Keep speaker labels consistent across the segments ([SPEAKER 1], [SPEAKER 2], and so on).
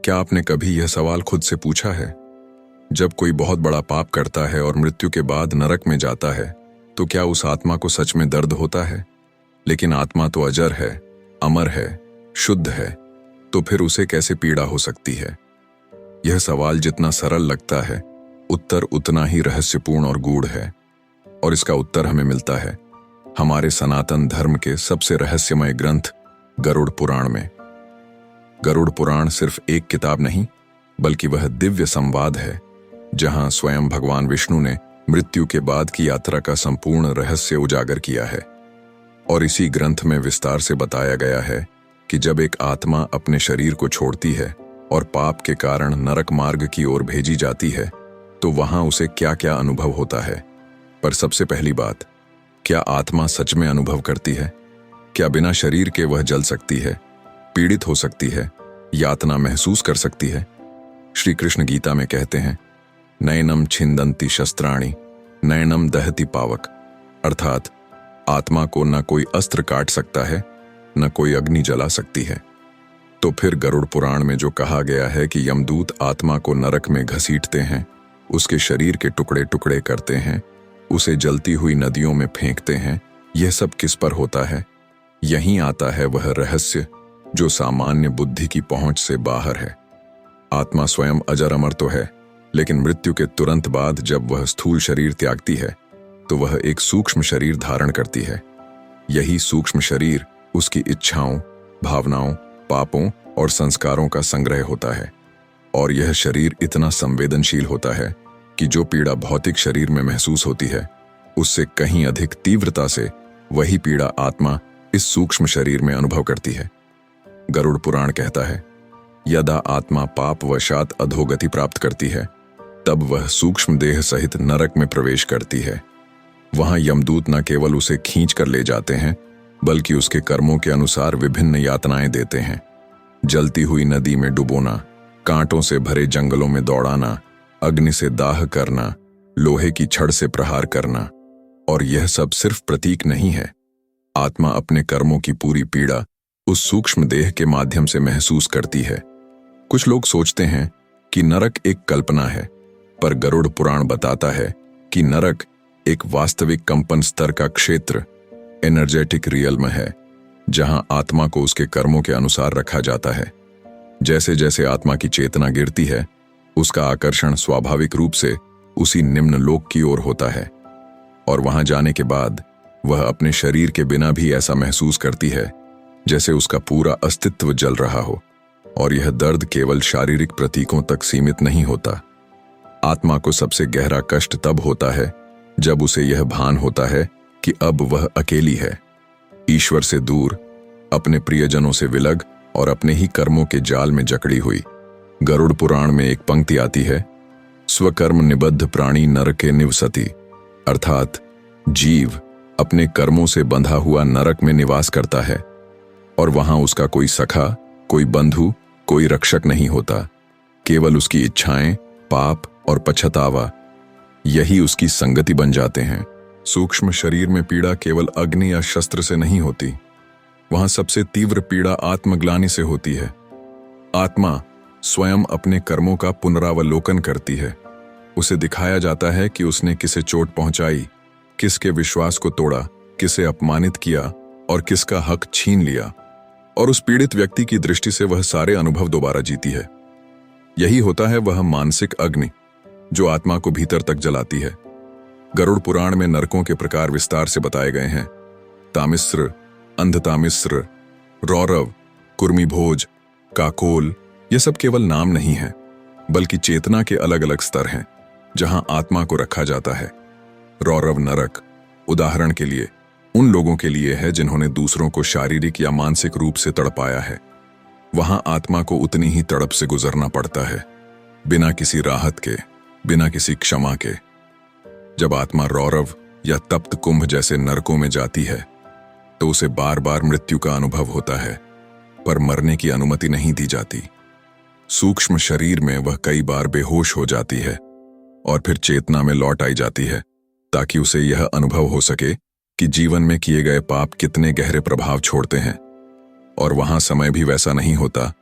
[SPEAKER 1] क्या आपने कभी यह सवाल खुद से पूछा है? जब कोई बहुत बड़ा पाप करता है और मृत्यु के बाद नरक में जाता है, तो क्या उस आत्मा को सच में दर्द होता है? लेकिन आत्मा तो अजर है, अमर है, शुद्ध है, तो फिर उसे कैसे पीड़ा हो सकती है? यह सवाल जितना सरल लगता है, उत्तर उतना ही रहस्यपूर्ण और गूढ़ है। और इसका उत्तर हमें मिलता है हमारे सनातन धर्म के सबसे रहस्यमय ग्रंथ गरुड़ पुराण में। गरुड़ पुराण सिर्फ एक किताब नहीं, बल्कि वह दिव्य संवाद है जहां स्वयं भगवान विष्णु ने मृत्यु के बाद की यात्रा का संपूर्ण रहस्य उजागर किया है। और इसी ग्रंथ में विस्तार से बताया गया है कि जब एक आत्मा अपने शरीर को छोड़ती है और पाप के कारण नरक मार्ग की ओर भेजी जाती है, तो वहां उसे क्या क्या अनुभव होता है। पर सबसे पहली बात, क्या आत्मा सच में अनुभव करती है? क्या बिना शरीर के वह जल सकती है, पीड़ित हो सकती है, यातना महसूस कर सकती है? श्री कृष्ण गीता में कहते हैं, नयनम छिंदंती शस्त्राणि नयनम दहति पावक, अर्थात आत्मा को न कोई अस्त्र काट सकता है, न कोई अग्नि जला सकती है। तो फिर गरुड़ पुराण में जो कहा गया है कि यमदूत आत्मा को नरक में घसीटते हैं, उसके शरीर के टुकड़े टुकड़े करते हैं, उसे जलती हुई नदियों में फेंकते हैं, यह सब किस पर होता है? यहीं आता है वह रहस्य जो सामान्य बुद्धि की पहुंच से बाहर है। आत्मा स्वयं अजर अमर तो है, लेकिन मृत्यु के तुरंत बाद जब वह स्थूल शरीर त्यागती है, तो वह एक सूक्ष्म शरीर धारण करती है। यही सूक्ष्म शरीर उसकी इच्छाओं, भावनाओं, पापों और संस्कारों का संग्रह होता है। और यह शरीर इतना संवेदनशील होता है कि जो पीड़ा भौतिक शरीर में महसूस होती है, उससे कहीं अधिक तीव्रता से वही पीड़ा आत्मा इस सूक्ष्म शरीर में अनुभव करती है। गरुड़ पुराण कहता है, यदा आत्मा पाप वशात अधोगति प्राप्त करती है, तब वह सूक्ष्म देह सहित नरक में प्रवेश करती है। वहां यमदूत न केवल उसे खींच कर ले जाते हैं, बल्कि उसके कर्मों के अनुसार विभिन्न यातनाएं देते हैं। जलती हुई नदी में डुबोना, कांटों से भरे जंगलों में दौड़ाना, अग्नि से दाह करना, लोहे की छड़ से प्रहार करना। और यह सब सिर्फ प्रतीक नहीं है। आत्मा अपने कर्मों की पूरी पीड़ा उस सूक्ष्म देह के माध्यम से महसूस करती है। कुछ लोग सोचते हैं कि नरक एक कल्पना है, पर गरुड़ पुराण बताता है कि नरक एक वास्तविक कंपन स्तर का क्षेत्र, एनर्जेटिक रियल्म है, जहां आत्मा को उसके कर्मों के अनुसार रखा जाता है। जैसे जैसे आत्मा की चेतना गिरती है, उसका आकर्षण स्वाभाविक रूप से उसी निम्न लोक की ओर होता है। और वहां जाने के बाद वह अपने शरीर के बिना भी ऐसा महसूस करती है जैसे उसका पूरा अस्तित्व जल रहा हो। और यह दर्द केवल शारीरिक प्रतीकों तक सीमित नहीं होता। आत्मा को सबसे गहरा कष्ट तब होता है जब उसे यह भान होता है कि अब वह अकेली है, ईश्वर से दूर, अपने प्रियजनों से विलग और अपने ही कर्मों के जाल में जकड़ी हुई। गरुड़ पुराण में एक पंक्ति आती है, स्वकर्म निबद्ध प्राणी नरके निवसति, अर्थात जीव अपने कर्मों से बंधा हुआ नरक में निवास करता है और वहां उसका कोई सखा, कोई बंधु, कोई रक्षक नहीं होता। केवल उसकी इच्छाएं, पाप और पछतावा, यही उसकी संगति बन जाते हैं। सूक्ष्म शरीर में पीड़ा केवल अग्नि या शस्त्र से नहीं होती, वहां सबसे तीव्र पीड़ा आत्मग्लानि से होती है। आत्मा स्वयं अपने कर्मों का पुनरावलोकन करती है। उसे दिखाया जाता है कि उसने किसे चोट पहुंचाई, किसके विश्वास को तोड़ा, किसे अपमानित किया और किसका हक छीन लिया। और उस पीड़ित व्यक्ति की दृष्टि से वह सारे अनुभव दोबारा जीती है। यही होता है वह मानसिक अग्नि जो आत्मा को भीतर तक जलाती है। गरुड़ पुराण में नरकों के प्रकार विस्तार से बताए गए हैं। तामिस्र, अंधतामिस्र, रौरव, कुर्मीभोज, काकोल, ये सब केवल नाम नहीं है, बल्कि चेतना के अलग अलग स्तर हैं जहां आत्मा को रखा जाता है। रौरव नरक उदाहरण के लिए उन लोगों के लिए है जिन्होंने दूसरों को शारीरिक या मानसिक रूप से तड़पाया है। वहां आत्मा को उतनी ही तड़प से गुजरना पड़ता है, बिना किसी राहत के, बिना किसी क्षमा के। जब आत्मा रौरव या तप्त कुंभ जैसे नरकों में जाती है, तो उसे बार बार मृत्यु का अनुभव होता है, पर मरने की अनुमति नहीं दी जाती। सूक्ष्म शरीर में वह कई बार बेहोश हो जाती है और फिर चेतना में लौट आई जाती है, ताकि उसे यह अनुभव हो सके कि जीवन में किए गए पाप कितने गहरे प्रभाव छोड़ते हैं। और वहां समय भी वैसा नहीं होता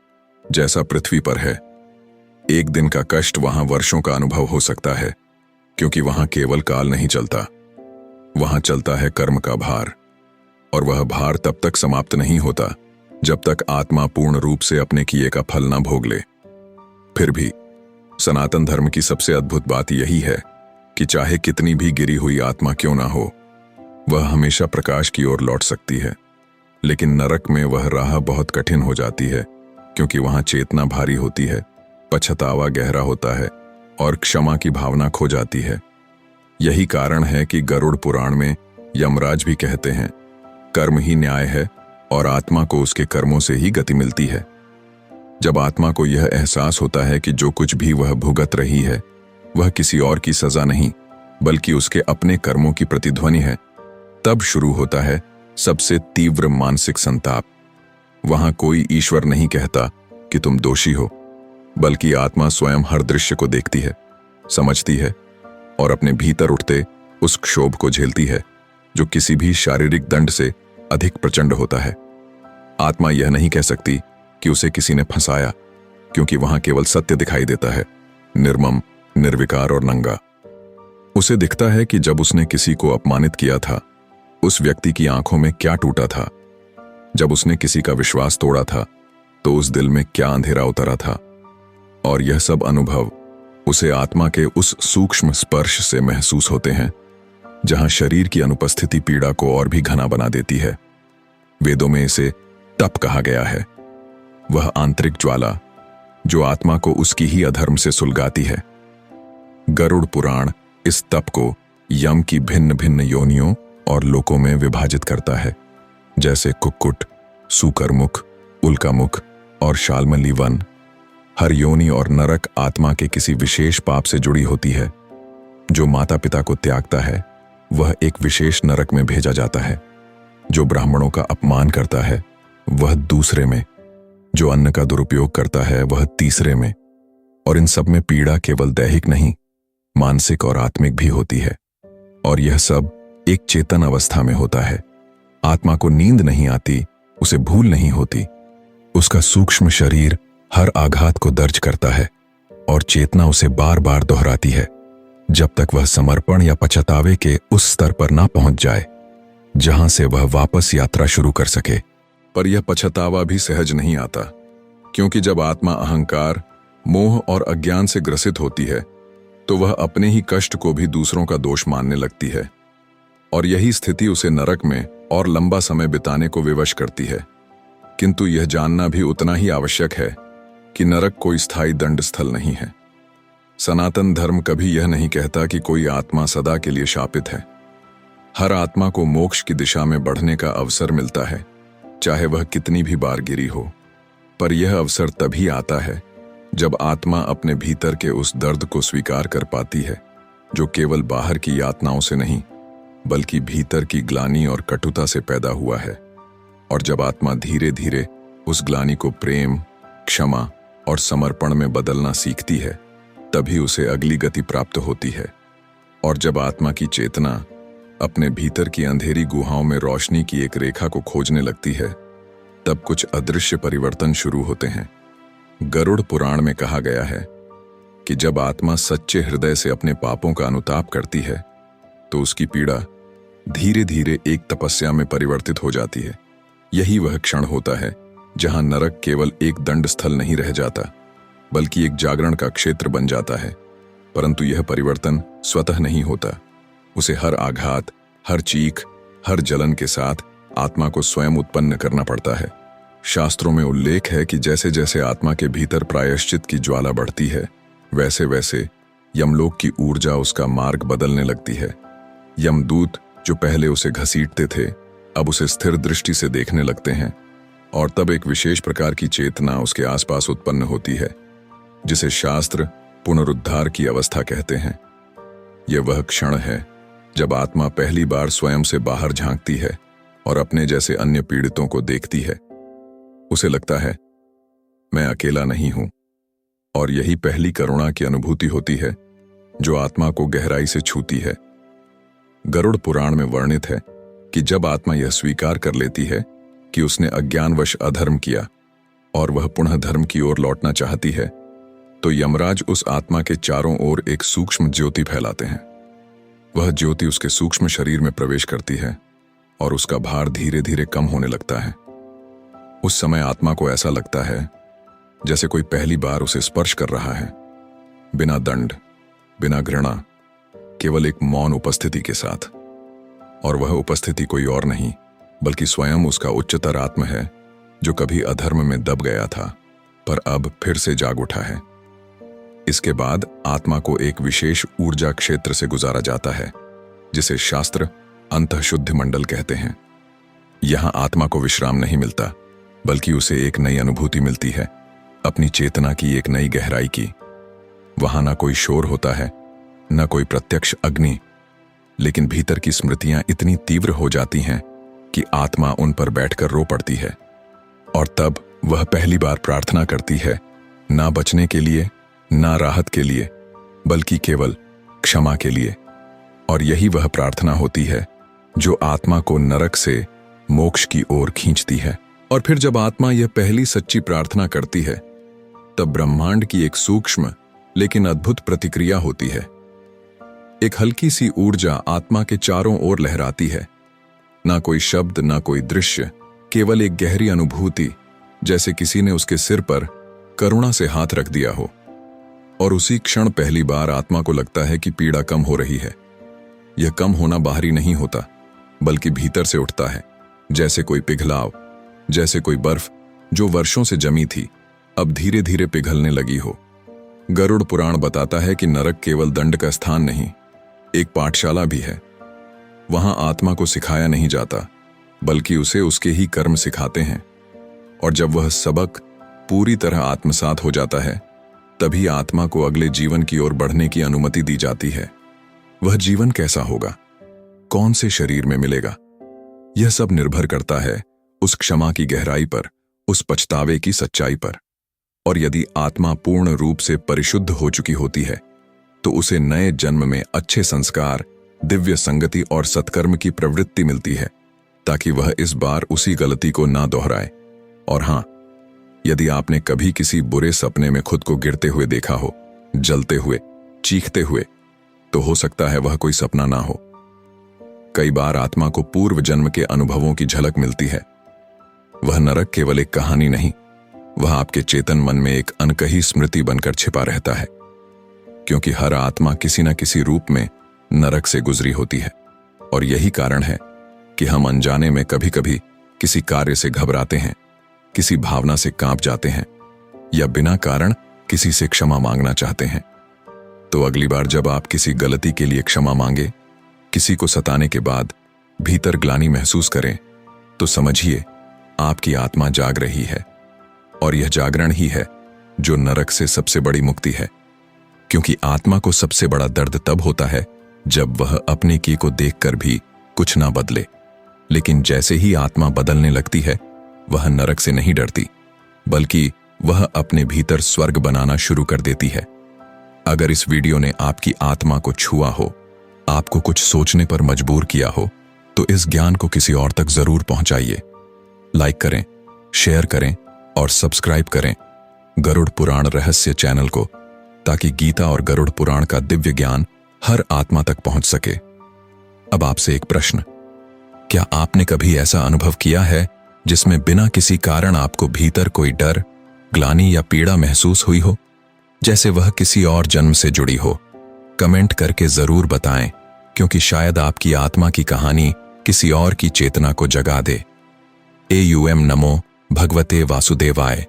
[SPEAKER 1] जैसा पृथ्वी पर है। एक दिन का कष्ट वहां वर्षों का अनुभव हो सकता है, क्योंकि वहां केवल काल नहीं चलता, वहां चलता है कर्म का भार। और वह भार तब तक समाप्त नहीं होता जब तक आत्मा पूर्ण रूप से अपने किए का फल न भोग ले। फिर भी सनातन धर्म की सबसे अद्भुत बात यही है कि चाहे कितनी भी गिरी हुई आत्मा क्यों ना हो, वह हमेशा प्रकाश की ओर लौट सकती है। लेकिन नरक में वह राह बहुत कठिन हो जाती है, क्योंकि वहां चेतना भारी होती है, पछतावा गहरा होता है और क्षमा की भावना खो जाती है। यही कारण है कि गरुड़ पुराण में यमराज भी कहते हैं, कर्म ही न्याय है और आत्मा को उसके कर्मों से ही गति मिलती है। जब आत्मा को यह एहसास होता है कि जो कुछ भी वह भुगत रही है वह किसी और की सजा नहीं बल्कि उसके अपने कर्मों की प्रतिध्वनि है, तब शुरू होता है सबसे तीव्र मानसिक संताप। वहां कोई ईश्वर नहीं कहता कि तुम दोषी हो, बल्कि आत्मा स्वयं हर दृश्य को देखती है, समझती है और अपने भीतर उठते उस क्षोभ को झेलती है जो किसी भी शारीरिक दंड से अधिक प्रचंड होता है। आत्मा यह नहीं कह सकती कि उसे किसी ने फंसाया, क्योंकि वहां केवल सत्य दिखाई देता है, निर्मम, निर्विकार और नंगा। उसे दिखता है कि जब उसने किसी को अपमानित किया था, उस व्यक्ति की आंखों में क्या टूटा था। जब उसने किसी का विश्वास तोड़ा था, तो उस दिल में क्या अंधेरा उतरा था। और यह सब अनुभव उसे आत्मा के उस सूक्ष्म स्पर्श से महसूस होते हैं, जहां शरीर की अनुपस्थिति पीड़ा को और भी घना बना देती है। वेदों में इसे तप कहा गया है, वह आंतरिक ज्वाला जो आत्मा को उसकी ही अधर्म से सुलगाती है। गरुड़ पुराण इस तप को यम की भिन्न भिन्न योनियों और लोकों में विभाजित करता है, जैसे कुक्कुट, सूकरमुख, उल्कामुख और शालमली वन। हर योनि और नरक आत्मा के किसी विशेष पाप से जुड़ी होती है। जो माता पिता को त्यागता है वह एक विशेष नरक में भेजा जाता है। जो ब्राह्मणों का अपमान करता है वह दूसरे में, जो अन्न का दुरुपयोग करता है वह तीसरे में। और इन सब में पीड़ा केवल दैहिक नहीं, मानसिक और आत्मिक भी होती है। और यह सब एक चेतन अवस्था में होता है। आत्मा को नींद नहीं आती, उसे भूल नहीं होती। उसका सूक्ष्म शरीर हर आघात को दर्ज करता है और चेतना उसे बार बार दोहराती है, जब तक वह समर्पण या पछतावे के उस स्तर पर ना पहुंच जाए जहां से वह वापस यात्रा शुरू कर सके। पर यह पछतावा भी सहज नहीं आता, क्योंकि जब आत्मा अहंकार, मोह और अज्ञान से ग्रसित होती है तो वह अपने ही कष्ट को भी दूसरों का दोष मानने लगती है। और यही स्थिति उसे नरक में और लंबा समय बिताने को विवश करती है। किंतु यह जानना भी उतना ही आवश्यक है कि नरक कोई स्थायी दंड स्थल नहीं है। सनातन धर्म कभी यह नहीं कहता कि कोई आत्मा सदा के लिए शापित है। हर आत्मा को मोक्ष की दिशा में बढ़ने का अवसर मिलता है, चाहे वह कितनी भी बार गिरी हो। पर यह अवसर तभी आता है जब आत्मा अपने भीतर के उस दर्द को स्वीकार कर पाती है, जो केवल बाहर की यातनाओं से नहीं बल्कि भीतर की ग्लानि और कटुता से पैदा हुआ है। और जब आत्मा धीरे धीरे उस ग्लानि को प्रेम, क्षमा और समर्पण में बदलना सीखती है, तभी उसे अगली गति प्राप्त होती है। और जब आत्मा की चेतना अपने भीतर की अंधेरी गुहाओं में रोशनी की एक रेखा को खोजने लगती है, तब कुछ अदृश्य परिवर्तन शुरू होते हैं। गरुड़ पुराण में कहा गया है कि जब आत्मा सच्चे हृदय से अपने पापों का अनुताप करती है तो उसकी पीड़ा धीरे धीरे एक तपस्या में परिवर्तित हो जाती है। यही वह क्षण होता है जहां नरक केवल एक दंड स्थल नहीं रह जाता, बल्कि एक जागरण का क्षेत्र बन जाता है। परंतु यह परिवर्तन स्वतः नहीं होता, उसे हर आघात, हर चीख, हर जलन के साथ आत्मा को स्वयं उत्पन्न करना पड़ता है। शास्त्रों में उल्लेख है कि जैसे जैसे आत्मा के भीतर प्रायश्चित की ज्वाला बढ़ती है, वैसे वैसे यमलोक की ऊर्जा उसका मार्ग बदलने लगती है। यमदूत जो पहले उसे घसीटते थे, अब उसे स्थिर दृष्टि से देखने लगते हैं, और तब एक विशेष प्रकार की चेतना उसके आसपास उत्पन्न होती है, जिसे शास्त्र पुनरुद्धार की अवस्था कहते हैं। यह वह क्षण है जब आत्मा पहली बार स्वयं से बाहर झांकती है और अपने जैसे अन्य पीड़ितों को देखती है। उसे लगता है, मैं अकेला नहीं हूं। और यही पहली करुणा की अनुभूति होती है जो आत्मा को गहराई से छूती है। गरुड़ पुराण में वर्णित है कि जब आत्मा यह स्वीकार कर लेती है कि उसने अज्ञानवश अधर्म किया, और वह पुनः धर्म की ओर लौटना चाहती है, तो यमराज उस आत्मा के चारों ओर एक सूक्ष्म ज्योति फैलाते हैं। वह ज्योति उसके सूक्ष्म शरीर में प्रवेश करती है और उसका भार धीरे धीरे कम होने लगता है। उस समय आत्मा को ऐसा लगता है जैसे कोई पहली बार उसे स्पर्श कर रहा है, बिना दंड, बिना घृणा, केवल एक मौन उपस्थिति के साथ। और वह उपस्थिति कोई और नहीं बल्कि स्वयं उसका उच्चतर आत्मा है, जो कभी अधर्म में दब गया था पर अब फिर से जाग उठा है। इसके बाद आत्मा को एक विशेष ऊर्जा क्षेत्र से गुजारा जाता है, जिसे शास्त्र अंतःशुद्धि मंडल कहते हैं। यहां आत्मा को विश्राम नहीं मिलता, बल्कि उसे एक नई अनुभूति मिलती है, अपनी चेतना की एक नई गहराई की। वहां ना कोई शोर होता है, न कोई प्रत्यक्ष अग्नि, लेकिन भीतर की स्मृतियां इतनी तीव्र हो जाती हैं कि आत्मा उन पर बैठकर रो पड़ती है। और तब वह पहली बार प्रार्थना करती है, ना बचने के लिए, ना राहत के लिए, बल्कि केवल क्षमा के लिए। और यही वह प्रार्थना होती है जो आत्मा को नरक से मोक्ष की ओर खींचती है। और फिर जब आत्मा यह पहली सच्ची प्रार्थना करती है, तब ब्रह्मांड की एक सूक्ष्म लेकिन अद्भुत प्रतिक्रिया होती है। एक हल्की सी ऊर्जा आत्मा के चारों ओर लहराती है। ना कोई शब्द, ना कोई दृश्य, केवल एक गहरी अनुभूति, जैसे किसी ने उसके सिर पर करुणा से हाथ रख दिया हो। और उसी क्षण पहली बार आत्मा को लगता है कि पीड़ा कम हो रही है। यह कम होना बाहरी नहीं होता, बल्कि भीतर से उठता है, जैसे कोई पिघलाव, जैसे कोई बर्फ जो वर्षों से जमी थी अब धीरे धीरे पिघलने लगी हो। गरुड़ पुराण बताता है कि नरक केवल दंड का स्थान नहीं, एक पाठशाला भी है। वहां आत्मा को सिखाया नहीं जाता, बल्कि उसे उसके ही कर्म सिखाते हैं। और जब वह सबक पूरी तरह आत्मसात हो जाता है, तभी आत्मा को अगले जीवन की ओर बढ़ने की अनुमति दी जाती है। वह जीवन कैसा होगा, कौन से शरीर में मिलेगा, यह सब निर्भर करता है उस क्षमा की गहराई पर, उस पछतावे की सच्चाई पर। और यदि आत्मा पूर्ण रूप से परिशुद्ध हो चुकी होती है, तो उसे नए जन्म में अच्छे संस्कार, दिव्य संगति और सत्कर्म की प्रवृत्ति मिलती है, ताकि वह इस बार उसी गलती को ना दोहराए। और हां, यदि आपने कभी किसी बुरे सपने में खुद को गिरते हुए देखा हो, जलते हुए, चीखते हुए, तो हो सकता है वह कोई सपना ना हो। कई बार आत्मा को पूर्व जन्म के अनुभवों की झलक मिलती है। वह नरक केवल एक कहानी नहीं, वह आपके चेतन मन में एक अनकही स्मृति बनकर छिपा रहता है, क्योंकि हर आत्मा किसी न किसी रूप में नरक से गुजरी होती है। और यही कारण है कि हम अनजाने में कभी कभी किसी कार्य से घबराते हैं, किसी भावना से कांप जाते हैं, या बिना कारण किसी से क्षमा मांगना चाहते हैं। तो अगली बार जब आप किसी गलती के लिए क्षमा मांगे, किसी को सताने के बाद भीतर ग्लानि महसूस करें, तो समझिए आपकी आत्मा जाग रही है। और यह जागरण ही है जो नरक से सबसे बड़ी मुक्ति है, क्योंकि आत्मा को सबसे बड़ा दर्द तब होता है जब वह अपने की को देखकर भी कुछ ना बदले। लेकिन जैसे ही आत्मा बदलने लगती है, वह नरक से नहीं डरती, बल्कि वह अपने भीतर स्वर्ग बनाना शुरू कर देती है। अगर इस वीडियो ने आपकी आत्मा को छुआ हो, आपको कुछ सोचने पर मजबूर किया हो, तो इस ज्ञान को किसी और तक जरूर पहुंचाइए। लाइक करें, शेयर करें और सब्सक्राइब करें गरुड़ पुराण रहस्य चैनल को, ताकि गीता और गरुड़ पुराण का दिव्य ज्ञान हर आत्मा तक पहुंच सके। अब आपसे एक प्रश्न, क्या आपने कभी ऐसा अनुभव किया है जिसमें बिना किसी कारण आपको भीतर कोई डर, ग्लानि या पीड़ा महसूस हुई हो, जैसे वह किसी और जन्म से जुड़ी हो? कमेंट करके जरूर बताएं, क्योंकि शायद आपकी आत्मा की कहानी किसी और की चेतना को जगा दे। AUM नमो भगवते वासुदेवाय।